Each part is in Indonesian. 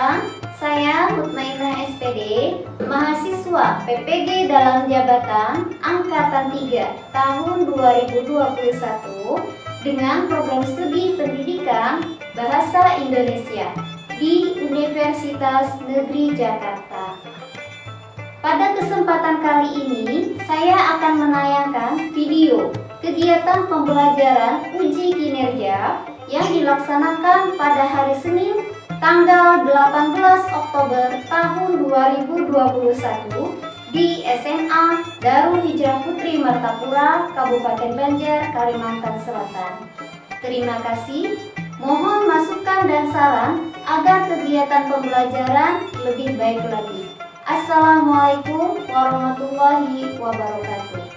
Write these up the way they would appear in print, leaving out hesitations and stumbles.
siang, saya Mutmainah SPD, mahasiswa PPG dalam jabatan Angkatan 3 tahun 2021 dengan program studi pendidikan Bahasa Indonesia di Universitas Negeri Jakarta. Pada kesempatan kali ini, saya akan menayangkan video kegiatan pembelajaran uji kinerja yang dilaksanakan pada hari Senin tanggal 18 Oktober tahun 2021 di SMA Darul Hijrah Putri Martapura, Kabupaten Banjar, Kalimantan Selatan. Terima kasih. Mohon masukan dan saran agar kegiatan pembelajaran lebih baik lagi. Assalamualaikum warahmatullahi wabarakatuh.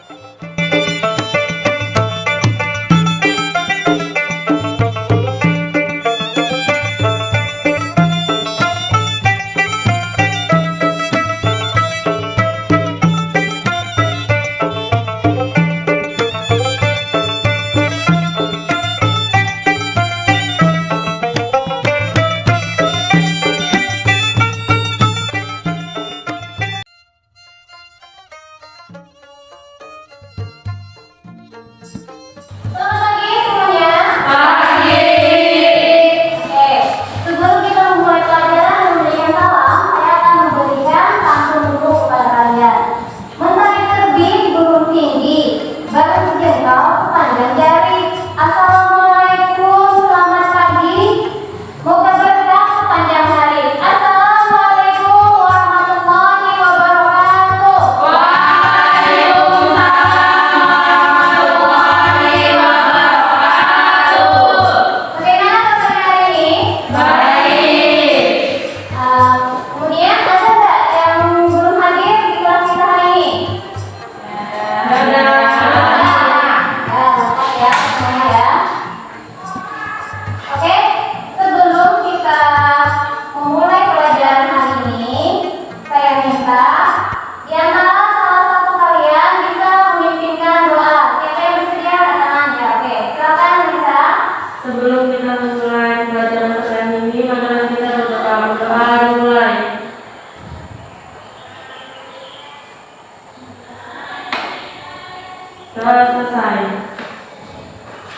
Telah selesai.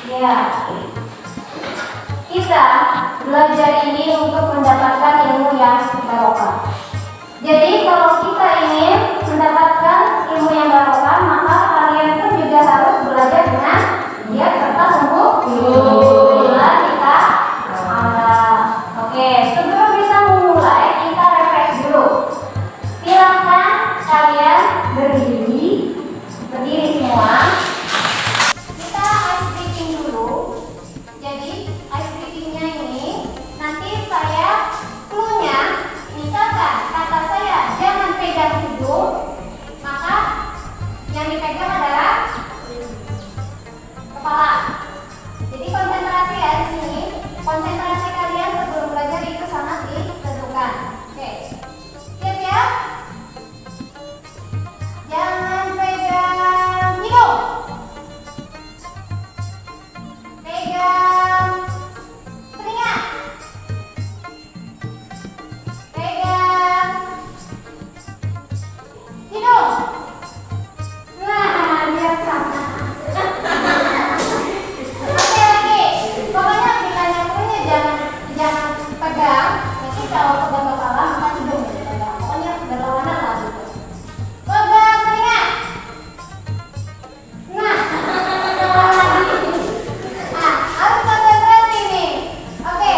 Ya, kita belajar ini untuk mendapatkan ilmu yang barokah. Jadi kalau kita ingin mendapatkan ilmu yang barokah, maka kalian pun juga harus belajar dengan giat serta sungguh-sungguh. Kita oke, sebelum kita memulai, kita refresh dulu. Silakan kalian berdiri semua. Kita ice breaking dulu. Jadi ice breakingnya ini nanti saya clue-nya, misalkan kata saya jangan pegang hidung, maka yang dipegang adalah kepala. Jadi konsentrasi ya di sini. Konsentrasi kalian sebelum belajar itu sangat ditentukan. Oke, siap ya? Jangan pegang hidung, pegang telinga, pegang hidung. Nah, lihat sama. Oke lagi, pokoknya bilangnya punya jangan pegang. Nanti kalau pegang kepala maka hidung dipegang. Pokoknya berlawanan lah gitu. Pegang telinga. Nah, harus konsentrasi nih. Oke,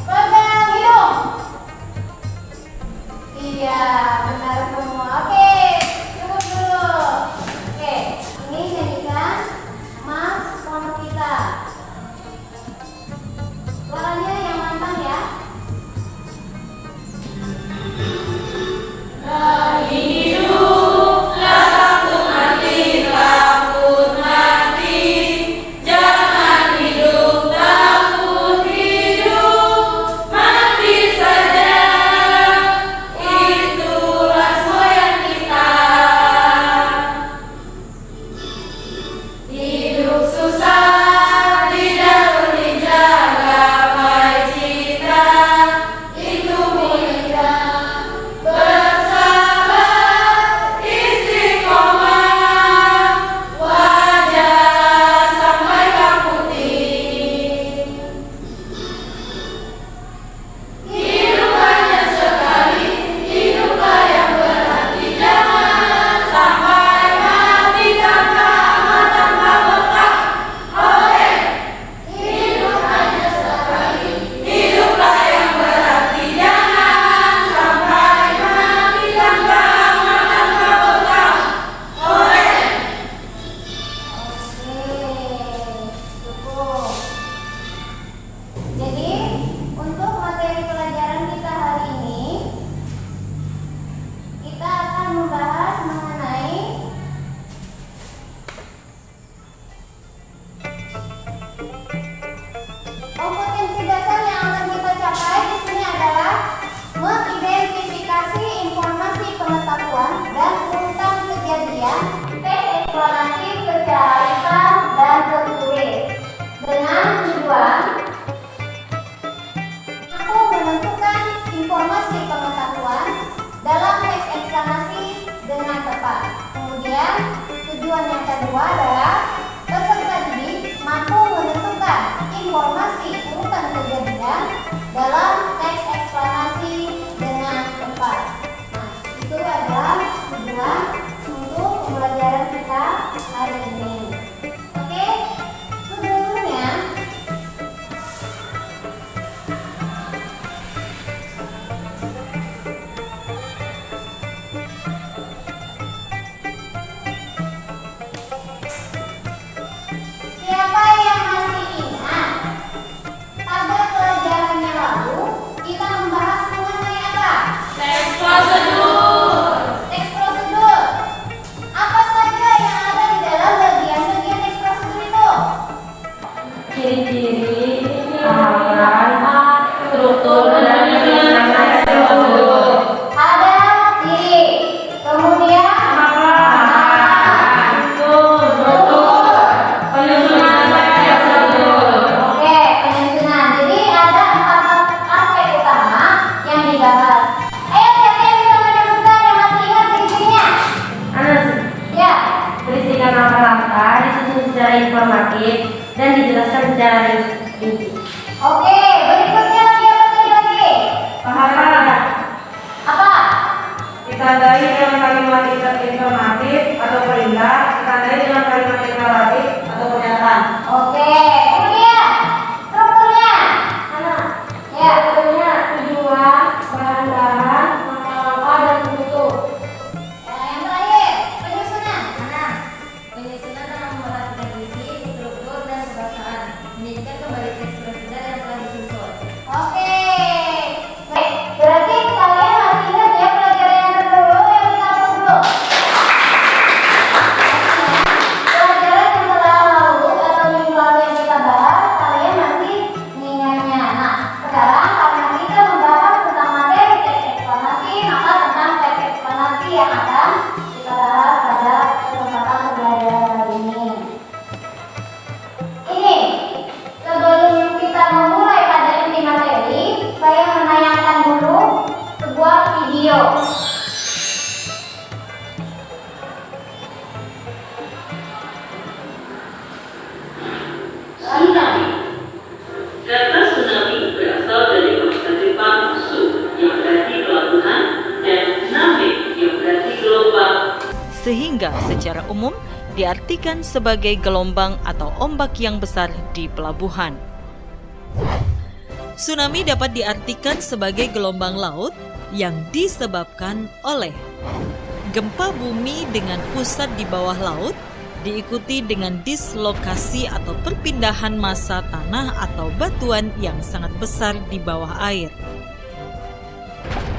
pegang hidung. Iya, benar semua. Oke, cukup dulu. Oke, ini nyanyikan Mas Pondok kita. Suaranya yang mantap ya. kedua adalah peserta didik mampu menentukan informasi urutan kejadian dalam teks eksplanasi dengan tepat. Nah, itu adalah tujuan untuk pembelajaran kita hari ini. Oke, sebelumnya siapa yang masih ingat pada pelajaran yang lalu kita membahas mengenai apa? Teks prosedur. Teks prosedur. Apa saja yang ada di dalam bagian-bagian teks prosedur itu? Ciri-ciri, tahapan, struktur, dan penyusunan teks prosedur. Ada ciri, kemudian Penyusunan teks prosedur. oke, penyusunan. Jadi ada 4 aspek utama yang dibahas. Ayo siapa yang bisa menyebutkan yang masih ingat ciri-cirinya? Ya. Berisikan langkah-langkah, disusun secara informatif, dan dijelaskan secara rinci. Oke, berikutnya lagi apa tadi lagi? Tahapan Apa? ditandai dengan kalimat informatif atau perintah, ditandai dengan kalimat deklaratif atau pernyataan. Oke, kemudian strukturnya. Ya, Strukturnya tujuan, bahan-bahan, langkah-langkah, dan penutup. ya, yang terakhir penyusunan. Penyusunan dalam memperhatikan isi, struktur, dan kebahasaan. Menjadikan kembali teks prosedur yang telah disusun. Oke. Baik, berarti kalian masih ingat ya pelajaran yang terdahulu yang kita hapus dulu. Pelajaran yang telah lalu atau minggu lalu yang kita bahas, kalian masih mengingatnya. Nah, sekarang karena kita membahas tentang materi teks eksplanasi, maka tentang teks eksplanasi yang akan kita bahas pada kesempatan pembelajaran kali ini. Ini, sebelum kita memulai pada inti materi, saya menayangkan dulu sebuah video. Tsunami. Kata tsunami berasal dari bahasa Jepang su yang berarti pelabuhan dan name yang berarti gelombang. Sehingga secara umum diartikan sebagai gelombang atau ombak yang besar di pelabuhan. Tsunami dapat diartikan sebagai gelombang laut yang disebabkan oleh gempa bumi dengan pusat di bawah laut, diikuti dengan dislokasi atau perpindahan massa tanah atau batuan yang sangat besar di bawah air.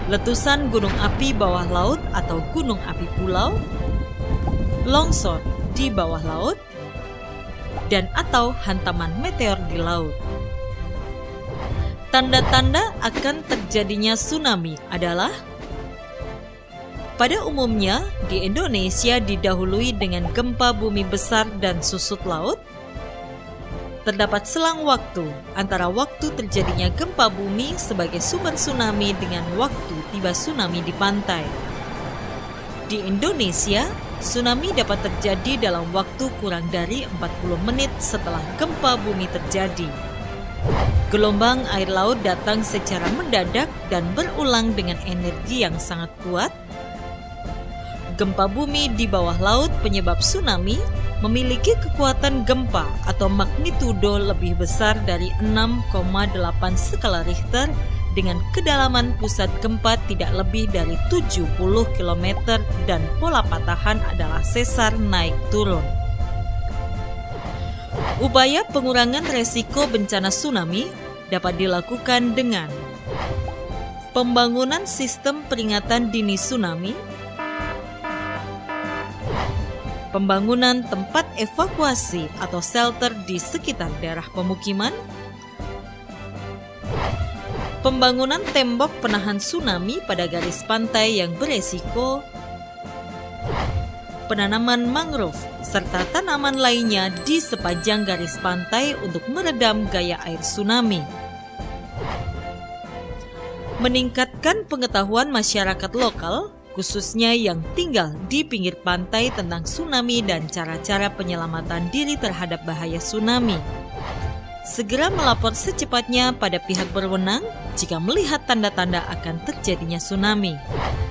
Letusan gunung api bawah laut atau gunung api pulau, longsor di bawah laut, dan atau hantaman meteor di laut. Tanda-tanda akan terjadinya tsunami adalah pada umumnya di Indonesia didahului dengan gempa bumi besar dan susut laut. Terdapat selang waktu antara waktu terjadinya gempa bumi sebagai sumber tsunami dengan waktu tiba tsunami di pantai. Di Indonesia, tsunami dapat terjadi dalam waktu kurang dari 40 menit setelah gempa bumi terjadi. Gelombang air laut datang secara mendadak dan berulang dengan energi yang sangat kuat. Gempa bumi di bawah laut penyebab tsunami memiliki kekuatan gempa atau magnitudo lebih besar dari 6,8 skala Richter dengan kedalaman pusat gempa tidak lebih dari 70 km dan pola patahan adalah sesar naik turun. Upaya pengurangan resiko bencana tsunami dapat dilakukan dengan pembangunan sistem peringatan dini tsunami, pembangunan tempat evakuasi atau shelter di sekitar daerah pemukiman, pembangunan tembok penahan tsunami pada garis pantai yang beresiko, penanaman mangrove, serta tanaman lainnya di sepanjang garis pantai untuk meredam gaya air tsunami. Meningkatkan pengetahuan masyarakat lokal khususnya yang tinggal di pinggir pantai tentang tsunami dan cara-cara penyelamatan diri terhadap bahaya tsunami. Segera melapor secepatnya pada pihak berwenang jika melihat tanda-tanda akan terjadinya tsunami.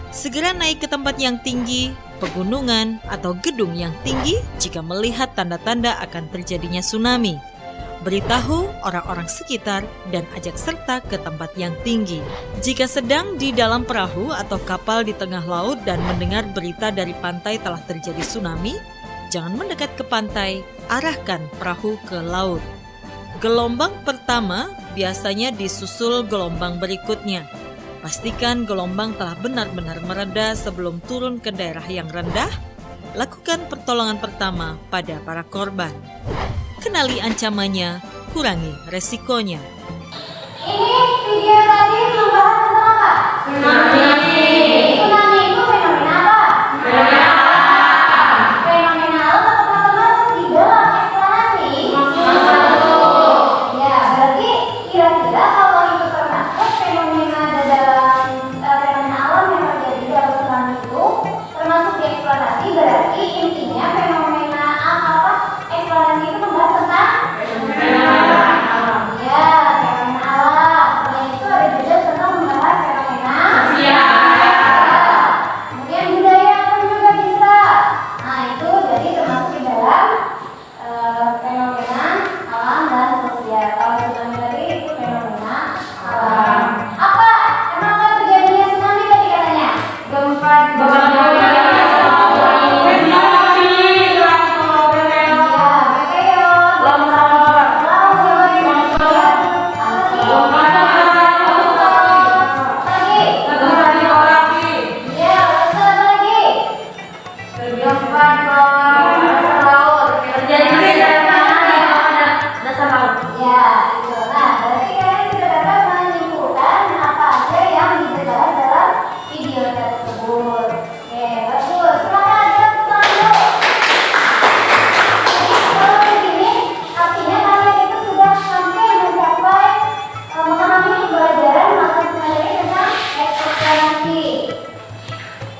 Segera naik ke tempat yang tinggi, pegunungan, atau gedung yang tinggi jika melihat tanda-tanda akan terjadinya tsunami. Beritahu orang-orang sekitar dan ajak serta ke tempat yang tinggi. Jika sedang di dalam perahu atau kapal di tengah laut dan mendengar berita dari pantai telah terjadi tsunami, jangan mendekat ke pantai, arahkan perahu ke laut. Gelombang pertama biasanya disusul gelombang berikutnya. Pastikan gelombang telah benar-benar mereda sebelum turun ke daerah yang rendah. Lakukan pertolongan pertama pada para korban. Kenali ancamannya, kurangi resikonya. Ini video tadi membahas tentang apa? Tsunami. Tsunami itu fenomena apa? Fenomena alam apakah termasuk di dalam eksplanasi? Ya, berarti kira-kira kalau itu termasuk fenomena dalam fenomena alam yang terjadi dalam tsunami itu termasuk di eksplanasi, berarti intinya fenomena apa? Eksplanasi itu membahas tentang ya, fenomena alam. Selain itu ada juga tentang membahas fenomena kemudian budaya pun juga bisa. Nah, itu jadi termasuk di dalam fenomena alam dan sosial. Kalau tsunami tadi itu fenomena alam. Apa? Kenapa terjadinya tsunami tadi katanya? Gempa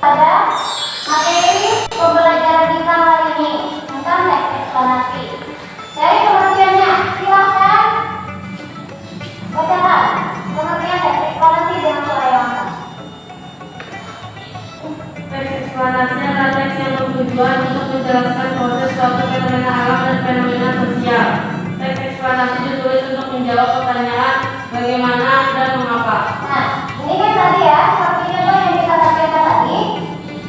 pada materi pembelajaran kita hari ini tentang teks eksplanasi. Dari pengertiannya, silahkan bacakan pengertian teks eksplanasi dengan suara yang lengkap. Teks eksplanasi adalah teks yang bertujuan untuk menjelaskan proses suatu fenomena alam dan fenomena sosial. Teks eksplanasi ditulis untuk menjawab pertanyaan bagaimana dan mengapa. Nah, ini kan tadi ya, seperti contoh yang kita sampaikan tadi,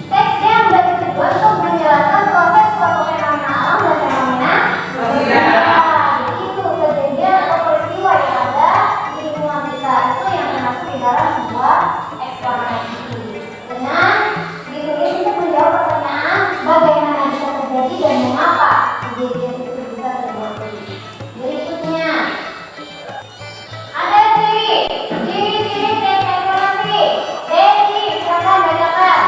teksnya sudah ditujuan untuk menjelaskan proses suatu fenomena alam dan fenomena sosial. Jadi itu kejadian atau peristiwa yang ada di lingkungan kita itu yang termasuk di dalam sebuah eksplanasi. Dengan ditulis untuk menjawab pertanyaan bagaimana bisa terjadi dan mengapa kejadian itu bisa terjadi. Berikutnya ada ciri-ciri teks eksplanasi. Desi, silakan bacakan.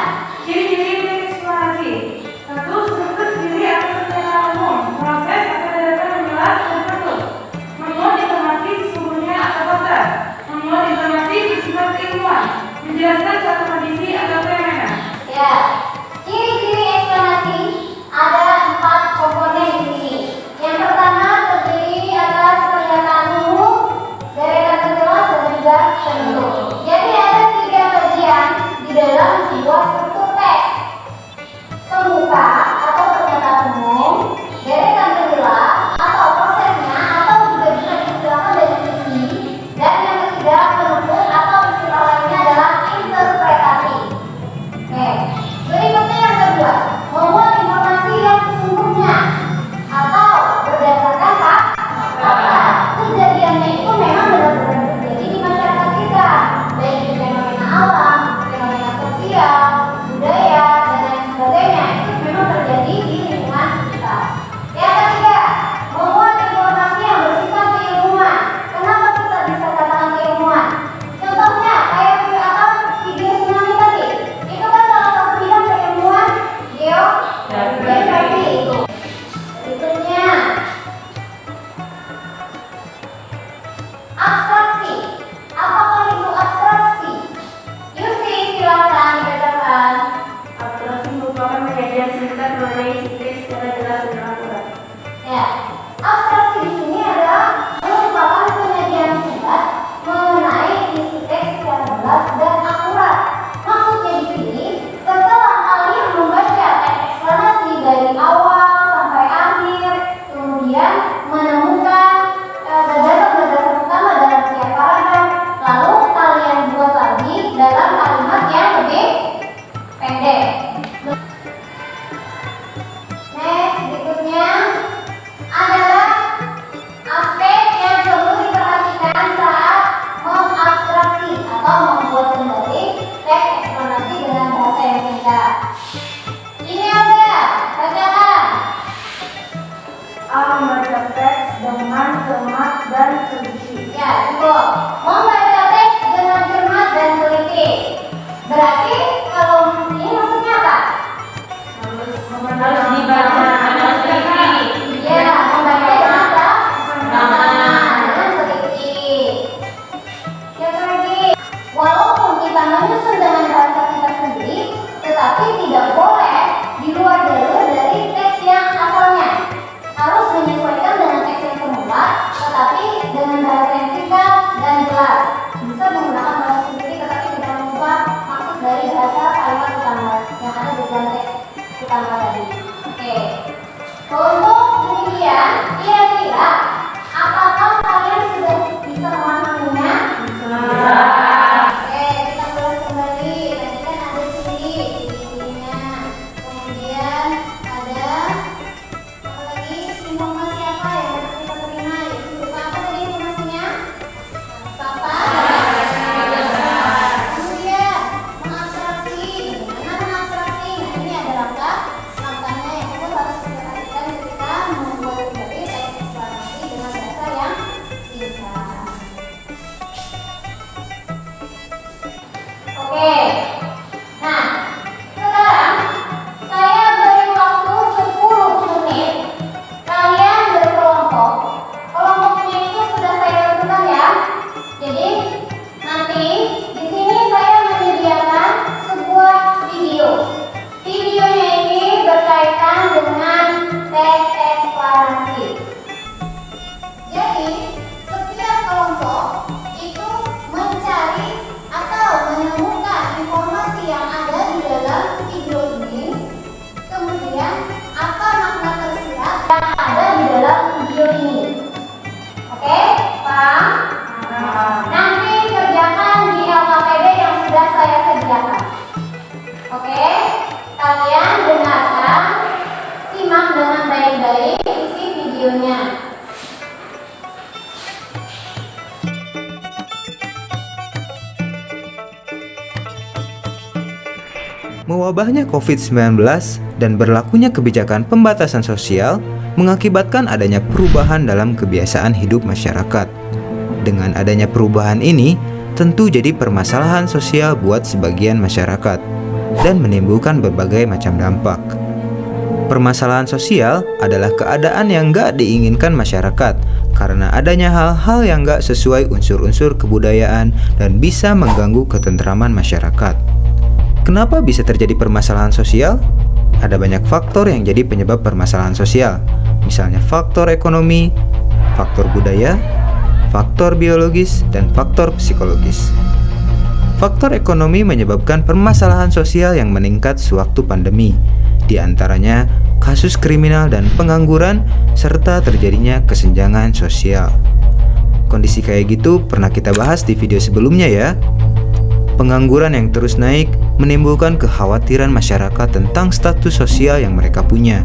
Ciri-ciri teks eksplorasi. 1. Struktur diri atau secara umum, proses atau data menjelas dan tertulis. Memuat informasi sesungguhnya atau fakta. Memuat informasi bersifat keilmuan. Menjelaskan suatu kondisi atau fenomena. Ya, ciri-ciri eksplanasi ada 4 komponen di sini. Yang pertama terdiri atas pernyataan umum, deretan terjelas dan juga tertentu. Jadi ada 3 bagian di dalam sebuah struktur teks. Pembuka atau pernyataan umum, deretan terjelas atau prosesnya atau juga bisa diistilahkan definisi, dan yang ketiga penutup atau istilah lainnya adalah interpretasi. Ini ada, bacakan. A. Membaca teks dengan cermat dan teliti. Ya, cukup. Membaca teks dengan cermat dan teliti. Berarti kalau ini maksudnya apa? Harus dibaca dengan teliti. Ya, membaca dengan apa? Dengan teliti. Yang lagi, walaupun kita menyusun dengan bahasa kita sendiri, tetapi tidak boleh di luar jalur dari teks yang asalnya. Harus menyesuaikan dengan teks yang semula, tetapi dengan bahasa yang singkat dan jelas. Bisa menggunakan bahasa sendiri, tetapi tidak mengubah maksud dari bahasa kalimat utama yang ada di dalam teks utama tadi. Oke. Untuk demikian, kira-kira apakah kalian sudah bisa memahaminya? Bisa. Oke, kita ulas kembali. Tadi kan ada ciri-cirinya. Kemudian ada apa lagi? Informasi apa yang dapat kita terima? Yaitu berupa apa tadi informasinya? Kemudian mengabstraksi. Bagaimana mengabstraksi? Nah, ini ada langkahnya yang itu harus kita perhatikan ketika membuat kembali teks eksplanasi dengan bahasa yang singkat. Oke. Nah, sekarang saya beri waktu 10 menit. Kalian berkelompok. Kelompoknya itu sudah saya tentukan ya. Jadi nanti di sini saya menyediakan sebuah video. Videonya ini berkaitan dengan teks eksplanasi. Jadi setiap kelompok itu mencari atau menemukan informasi yang ada di dalam video ini. Kemudian apa makna tersirat yang ada di dalam video ini. Oke, paham? Nanti kerjakan di LKPD yang sudah saya sediakan. Oke, kalian dengarkan, simak dengan baik-baik isi videonya. Mewabahnya COVID-19 dan berlakunya kebijakan pembatasan sosial mengakibatkan adanya perubahan dalam kebiasaan hidup masyarakat. Dengan adanya perubahan ini, tentu jadi permasalahan sosial buat sebagian masyarakat dan menimbulkan berbagai macam dampak. Permasalahan sosial adalah keadaan yang gak diinginkan masyarakat karena adanya hal-hal yang gak sesuai unsur-unsur kebudayaan dan bisa mengganggu ketentraman masyarakat. Kenapa bisa terjadi permasalahan sosial? Ada banyak faktor yang jadi penyebab permasalahan sosial. Misalnya faktor ekonomi, faktor budaya, faktor biologis, dan faktor psikologis. Faktor ekonomi menyebabkan permasalahan sosial yang meningkat sewaktu pandemi. Di antaranya kasus kriminal dan pengangguran serta terjadinya kesenjangan sosial. Kondisi kayak gitu pernah kita bahas di video sebelumnya ya. Pengangguran yang terus naik menimbulkan kekhawatiran masyarakat tentang status sosial yang mereka punya.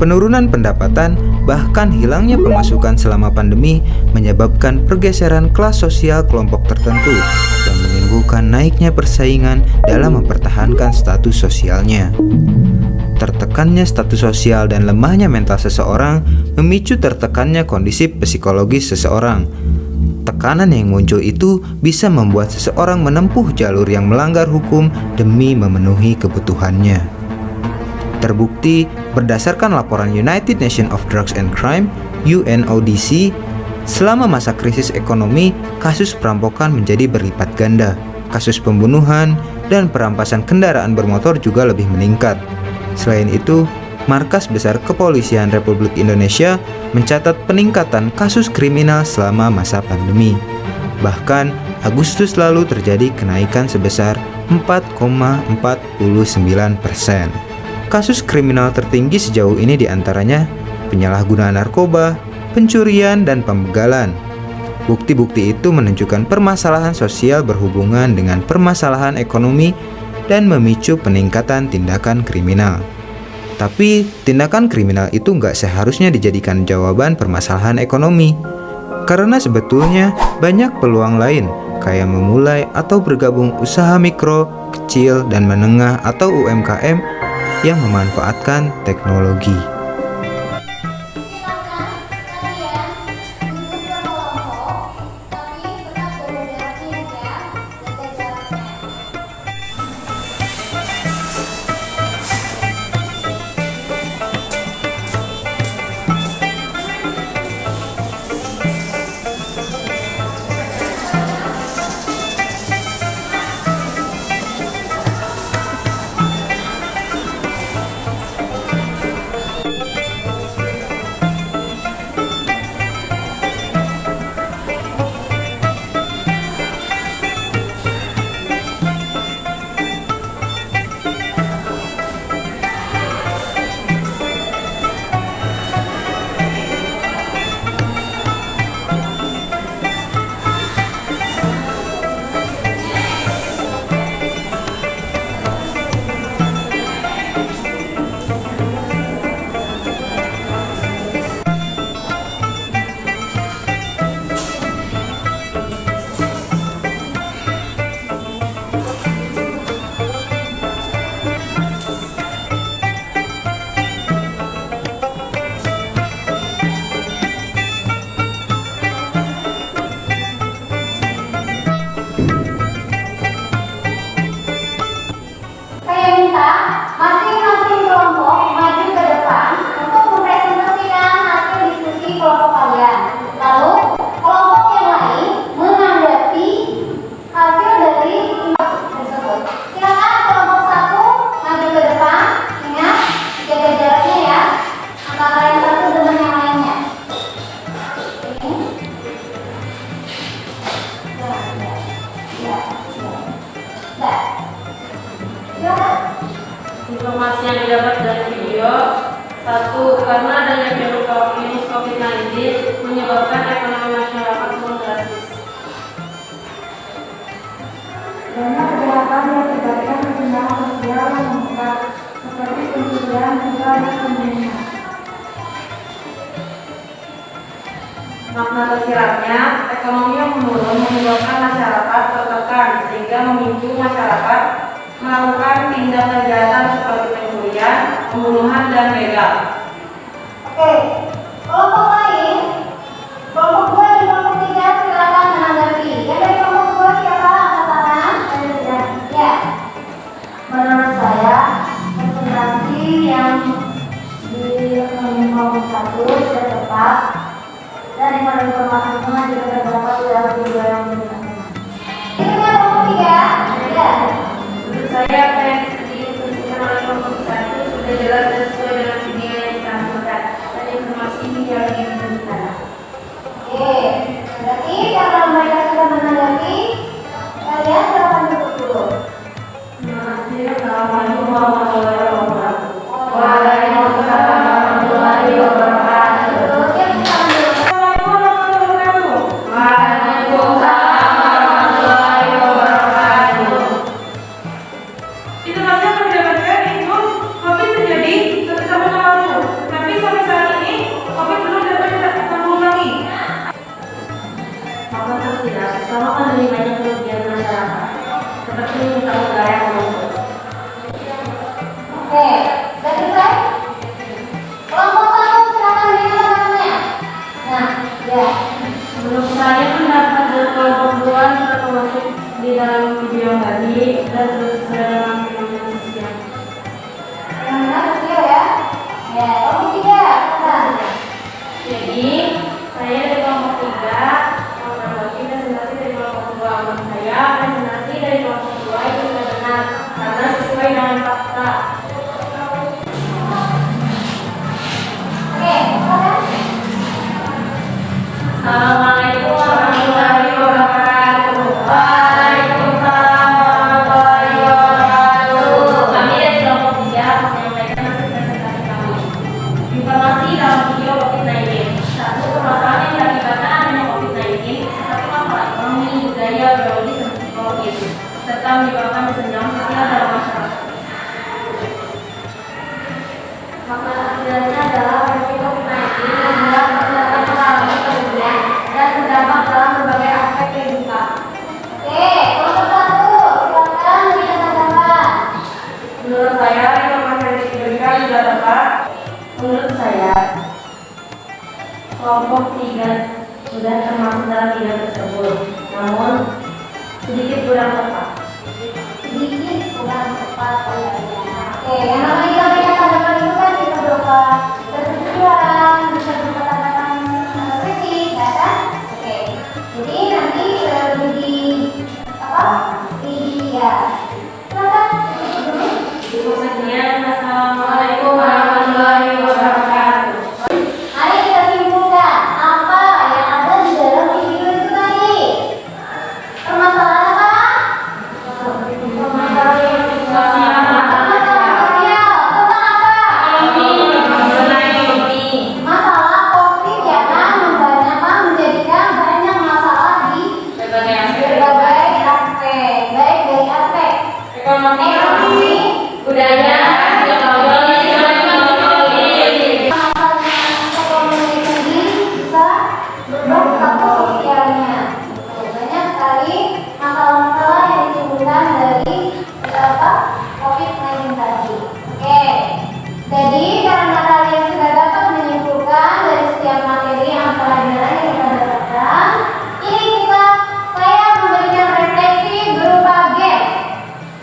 Penurunan pendapatan, bahkan hilangnya pemasukan selama pandemi menyebabkan pergeseran kelas sosial kelompok tertentu yang menimbulkan naiknya persaingan dalam mempertahankan status sosialnya. Tertekannya status sosial dan lemahnya mental seseorang memicu tertekannya kondisi psikologis seseorang. Tekanan yang muncul itu bisa membuat seseorang menempuh jalur yang melanggar hukum demi memenuhi kebutuhannya. Terbukti berdasarkan laporan United Nations of Drugs and Crime (UNODC), selama masa krisis ekonomi, kasus perampokan menjadi berlipat ganda. Kasus pembunuhan dan perampasan kendaraan bermotor juga lebih meningkat. Selain itu, Markas Besar Kepolisian Republik Indonesia mencatat peningkatan kasus kriminal selama masa pandemi. Bahkan, Agustus lalu terjadi kenaikan sebesar 4,49%. Kasus kriminal tertinggi sejauh ini diantaranya penyalahgunaan narkoba, pencurian, dan pembegalan. Bukti-bukti itu menunjukkan permasalahan sosial berhubungan dengan permasalahan ekonomi dan memicu peningkatan tindakan kriminal. Tapi, tindakan kriminal itu nggak seharusnya dijadikan jawaban permasalahan ekonomi. Karena sebetulnya banyak peluang lain kayak memulai atau bergabung usaha mikro, kecil, dan menengah atau UMKM yang memanfaatkan teknologi. Silakan kalian duduk berkelompok, tapi tetap berjarak ya, jaga jaraknya. Saya minta masing-masing kelompok maju ke depan untuk mempresentasikan hasil diskusi kelompok kalian. Lalu, kelompok yang lain menanggapi hasil dari tersebut. Silakan kelompok satu maju ke depan. Ingat, jaga jaraknya ya, antara yang satu dengan yang lainnya. Ini. Ya. Silakan. Informasi yang didapat dari video. 1. Karena adanya virus COVID-19 menyebabkan ekonomi masyarakat turun drastis. Banyak kejahatan yang terkait kesenjangan sosial yang meningkat, seperti pencurian, hingga dan pembunuhan. Makna tersiratnya, ekonomi yang menurun menyebabkan masyarakat tertekan sehingga memicu masyarakat melakukan tindak kejahatan seperti pencurian, pembunuhan, dan begal. Oke, kelompok lain, kelompok 2 dan kelompok 3 silakan menanggapi. Yang dari kelompok 2 siapa? Angkat tangan. Ya. Menurut saya, presentasi yang di kelompok 1 sudah tepat dan informasinya juga terdapat di dalam video yang berikutnya. Berikutnya kelompok 3. Ya. Menurut saya, apa yang disampaikan oleh kelompok 1 sudah jelas dan sesuai dengan video yang ditampilkan dan informasi yang diberikan. Oke, berarti karena mereka sudah menanggapi, kalian silakan duduk dulu. Terima kasih. Assalamualaikum warahmatullahi wabarakatuh. Waalaikumsalam warahmatullahi wabarakatuh. Terus yang kita dulu. Waalaikumsalam warahmatullahi wabarakatuh. Informasi yang kami dapatkan itu COVID terjadi 1 tahun yang lalu, tapi sampai saat ini COVID belum dapat ditanggulangi. Maka tersirat, selama pandemi banyak kerugian masyarakat, seperti utang negara yang menumpuk. Oke, sudah selesai? Kelompok 1 silakan berikan tanggapannya. Nah, ya. Menurut saya pendapat dari kelompok 2 sudah termasuk di dalam video tadi dan terus sesuai dengan fenomena sosial. Fenomena sosial ya. Ya, kelompok 3 silakan. Jadi, saya dari kelompok 3 menanggapi presentasi dari kelompok 2. Menurut saya, presentasi dari kelompok 2 itu sudah benar karena sesuai dengan fakta. Oke, silakan. Assalamualaikum warahmatullahi wabarakatuh. Waalaikumsalam warahmatullahi wabarakatuh. Kami dari kelompok 3 menyampaikan hasil presentasi kami. Informasi dalam video COVID-19. 1. Permasalahan yang diakibatkan adanya COVID-19 seperti masalah ekonomi, budaya, biologis, dan psikologis, serta menyebabkan kesenjangan sosial dalam masyarakat. Makna hasilnya adalah pandemi COVID-19 membuat masyarakat mengalami kerugian dan terdampak dalam berbagai aspek kehidupan. saya, kelompok 3 sudah termasuk dalam bidang tersebut, namun sedikit kurang tepat. Sedikit kurang tepat kayaknya. Oke, yang namanya kita punya tanggapan itu kan bisa berupa persetujuan, bisa berupa tanggapan kritik, ya kan? Oke, jadi nanti di apa? Ya. Silakan. Sekian, Assalamualaikum warahmatullahi wabarakatuh. Mari kita simpulkan apa yang ada di dalam video itu tadi. Permasalahan apa? Permasalahan sosial. Tentang apa? Masalah COVID ya kan menjadikan banyak masalah di berbagai aspek. Baik dari aspek ekonomi, budaya, jadi karena kalian sudah dapat menyimpulkan dari setiap materi yang pelajaran yang kita dapatkan, saya memberikan refleksi berupa games.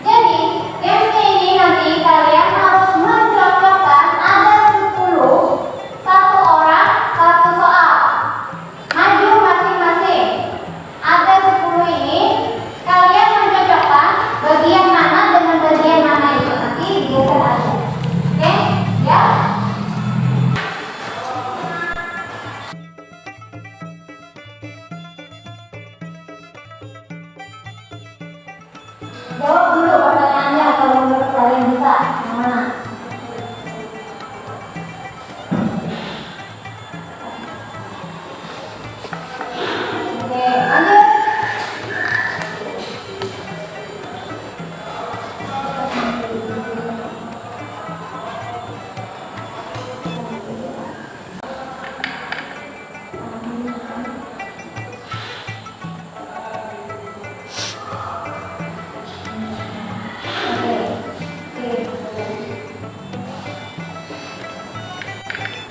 Jadi gamesnya ini nanti kalian harus mencocokkan ada 10, satu orang satu soal. Maju masing-masing. Ada 10 ini kalian mencocokkan bagian mana dengan bagian mana itu nanti geser aja. Oke, ya. Jawab dulu pertanyaannya kalau menurut kalian bisa. Yang mana? Oke, lanjut.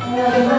Oke.